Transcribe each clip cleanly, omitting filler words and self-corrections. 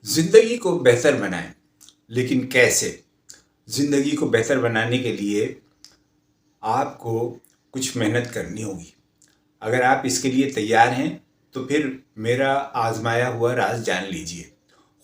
زندگی کو بہتر بنائیں، لیکن کیسے؟ زندگی کو بہتر بنانے کے لیے آپ کو کچھ محنت کرنی ہوگی۔ اگر آپ اس کے لیے تیار ہیں تو پھر میرا آزمایا ہوا راز جان لیجئے۔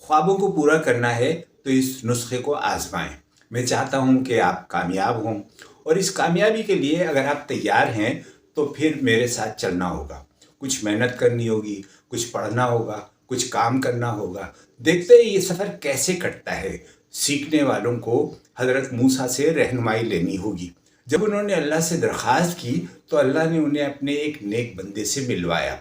خوابوں کو پورا کرنا ہے تو اس نسخے کو آزمائیں۔ میں چاہتا ہوں کہ آپ کامیاب ہوں، اور اس کامیابی کے لیے اگر آپ تیار ہیں تو پھر میرے ساتھ چلنا ہوگا۔ کچھ محنت کرنی ہوگی، کچھ پڑھنا ہوگا، کچھ کام کرنا ہوگا۔ دیکھتے ہیں یہ سفر کیسے کٹتا ہے۔ سیکھنے والوں کو حضرت موسیٰ سے رہنمائی لینی ہوگی۔ جب انہوں نے اللہ سے درخواست کی تو اللہ نے انہیں اپنے ایک نیک بندے سے ملوایا۔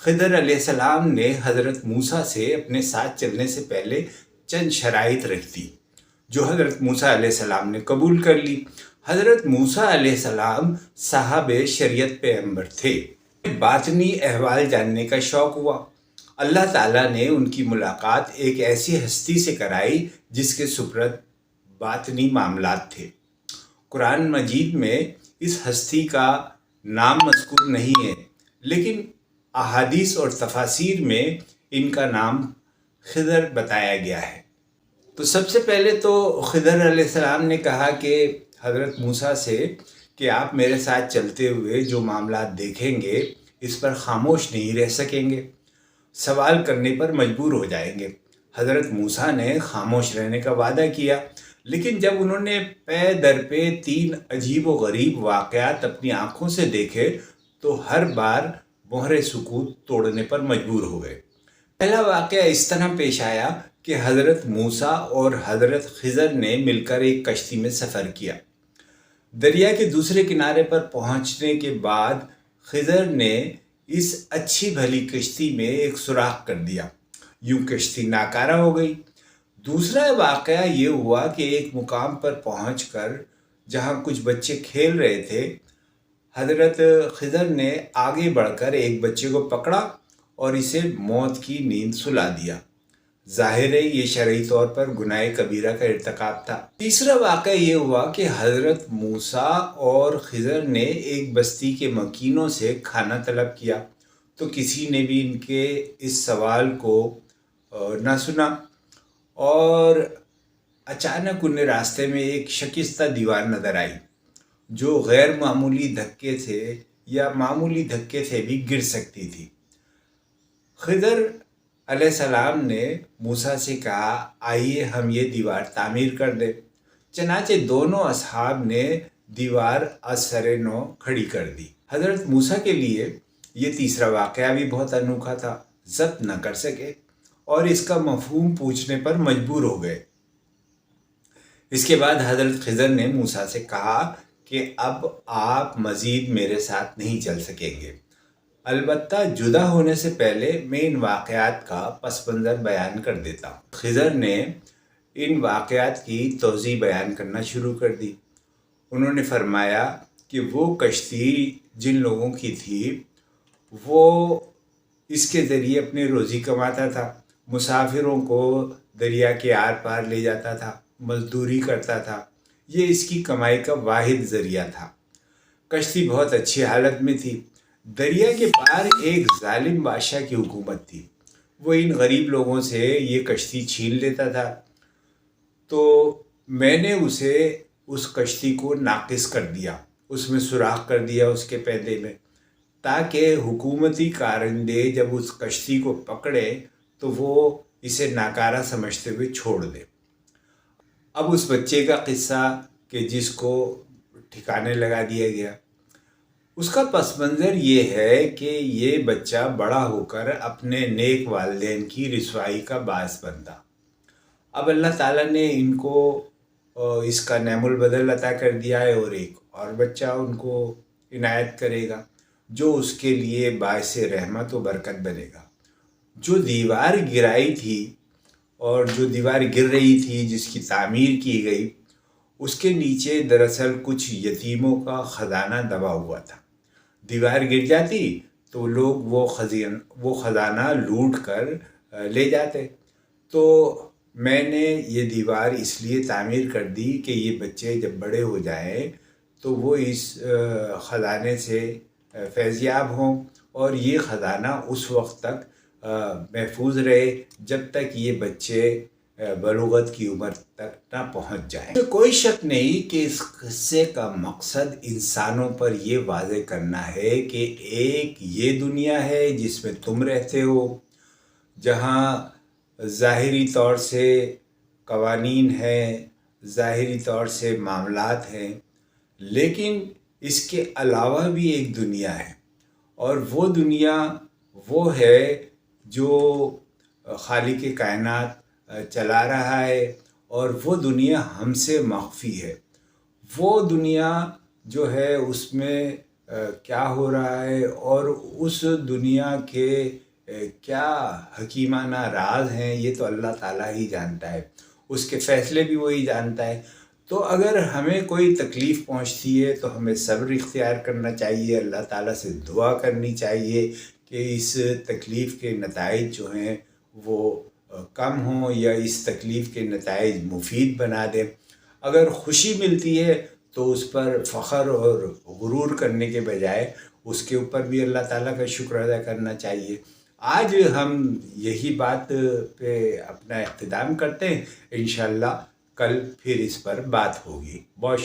خضر علیہ السلام نے حضرت موسیٰ سے اپنے ساتھ چلنے سے پہلے چند شرائط رکھ دی، جو حضرت موسیٰ علیہ السلام نے قبول کر لی۔ حضرت موسیٰ علیہ السلام صاحب شریعت پیغمبر تھے۔ باطنی احوال جاننے کا شوق ہوا۔ اللہ تعالیٰ نے ان کی ملاقات ایک ایسی ہستی سے کرائی جس کے سپرد باطنی معاملات تھے۔ قرآن مجید میں اس ہستی کا نام مذکور نہیں ہے، لیکن احادیث اور تفاسیر میں ان کا نام خضر بتایا گیا ہے۔ تو سب سے پہلے تو خضر علیہ السلام نے کہا کہ حضرت موسیٰ سے کہ آپ میرے ساتھ چلتے ہوئے جو معاملات دیکھیں گے اس پر خاموش نہیں رہ سکیں گے، سوال کرنے پر مجبور ہو جائیں گے۔ حضرت موسیٰ نے خاموش رہنے کا وعدہ کیا، لیکن جب انہوں نے پے در پے 3 عجیب و غریب واقعات اپنی آنکھوں سے دیکھے تو ہر بار مہر سکوت توڑنے پر مجبور ہو گئے۔ پہلا واقعہ اس طرح پیش آیا کہ حضرت موسیٰ اور حضرت خضر نے مل کر ایک کشتی میں سفر کیا۔ دریا کے دوسرے کنارے پر پہنچنے کے بعد خضر نے اس اچھی بھلی کشتی میں ایک سوراخ کر دیا، یوں کشتی ناکارہ ہو گئی۔ دوسرا واقعہ یہ ہوا کہ ایک مقام پر پہنچ کر جہاں کچھ بچے کھیل رہے تھے، حضرت خضر نے آگے بڑھ کر ایک بچے کو پکڑا اور اسے موت کی نیند سلا دیا۔ ظاہر ہے یہ شرعی طور پر گناہ کبیرہ کا ارتکاب تھا۔ تیسرا واقعہ یہ ہوا کہ حضرت موسیٰ اور خضر نے ایک بستی کے مکینوں سے کھانا طلب کیا تو کسی نے بھی ان کے اس سوال کو نہ سنا، اور اچانک انہیں راستے میں ایک شکستہ دیوار نظر آئی جو غیر معمولی دھکے تھے یا معمولی دھکے سے بھی گر سکتی تھی۔ خضر علیہ السلام نے موسیٰ سے کہا، آئیے ہم یہ دیوار تعمیر کر دیں۔ چنانچہ دونوں اصحاب نے دیوار از سر نو کھڑی کر دی۔ حضرت موسیٰ کے لیے یہ تیسرا واقعہ بھی بہت انوکھا تھا۔ ضبط نہ کر سکے اور اس کا مفہوم پوچھنے پر مجبور ہو گئے۔ اس کے بعد حضرت خضر نے موسیٰ سے کہا کہ اب آپ مزید میرے ساتھ نہیں چل سکیں گے، البتہ جدا ہونے سے پہلے میں ان واقعات کا پس منظر بیان کر دیتا ہوں۔ خضر نے ان واقعات کی توضیح بیان کرنا شروع کر دی۔ انہوں نے فرمایا کہ وہ کشتی جن لوگوں کی تھی وہ اس کے ذریعے اپنی روزی کماتا تھا، مسافروں کو دریا کے آر پار لے جاتا تھا، مزدوری کرتا تھا۔ یہ اس کی کمائی کا واحد ذریعہ تھا۔ کشتی بہت اچھی حالت میں تھی۔ دریا کے پار ایک ظالم بادشاہ کی حکومت تھی۔ وہ ان غریب لوگوں سے یہ کشتی چھین لیتا تھا، تو میں نے اسے اس کشتی کو ناقص کر دیا، اس میں سوراخ کر دیا اس کے پیدے میں، تاکہ حکومتی کارندے جب اس کشتی کو پکڑے تو وہ اسے ناکارہ سمجھتے ہوئے چھوڑ دے۔ اب اس بچے کا قصہ کہ جس کو ٹھکانے لگا دیا گیا، اس کا پس منظر یہ ہے کہ یہ بچہ بڑا ہو کر اپنے نیک والدین کی رسوائی کا باعث بنتا۔ اب اللہ تعالیٰ نے ان کو اس کا نعم البدل عطا کر دیا ہے، اور ایک اور بچہ ان کو عنایت کرے گا جو اس کے لیے باعث رحمت و برکت بنے گا۔ جو دیوار گرائی تھی اور جو دیوار گر رہی تھی جس کی تعمیر کی گئی، اس کے نیچے دراصل کچھ یتیموں کا خزانہ دبا ہوا تھا۔ دیوار گر جاتی تو لوگ وہ خزانہ لوٹ کر لے جاتے۔ تو میں نے یہ دیوار اس لیے تعمیر کر دی کہ یہ بچے جب بڑے ہو جائیں تو وہ اس خزانے سے فیض یاب ہوں، اور یہ خزانہ اس وقت تک محفوظ رہے جب تک یہ بچے بلوغت کی عمر تک نہ پہنچ جائیں۔ کوئی شک نہیں کہ اس قصے کا مقصد انسانوں پر یہ واضح کرنا ہے کہ ایک یہ دنیا ہے جس میں تم رہتے ہو، جہاں ظاہری طور سے قوانین ہیں، ظاہری طور سے معاملات ہیں، لیکن اس کے علاوہ بھی ایک دنیا ہے، اور وہ دنیا وہ ہے جو خالق کائنات چلا رہا ہے، اور وہ دنیا ہم سے مخفی ہے۔ وہ دنیا جو ہے اس میں کیا ہو رہا ہے اور اس دنیا کے کیا حکیمانہ راز ہیں، یہ تو اللہ تعالیٰ ہی جانتا ہے، اس کے فیصلے بھی وہی جانتا ہے۔ تو اگر ہمیں کوئی تکلیف پہنچتی ہے تو ہمیں صبر اختیار کرنا چاہیے، اللہ تعالیٰ سے دعا کرنی چاہیے کہ اس تکلیف کے نتائج جو ہیں وہ کم ہوں یا اس تکلیف کے نتائج مفید بنا دیں۔ اگر خوشی ملتی ہے تو اس پر فخر اور غرور کرنے کے بجائے اس کے اوپر بھی اللہ تعالیٰ کا شکر ادا کرنا چاہیے۔ آج ہم یہی بات پہ اپنا اختتام کرتے ہیں، انشاءاللہ کل پھر اس پر بات ہوگی۔ بہت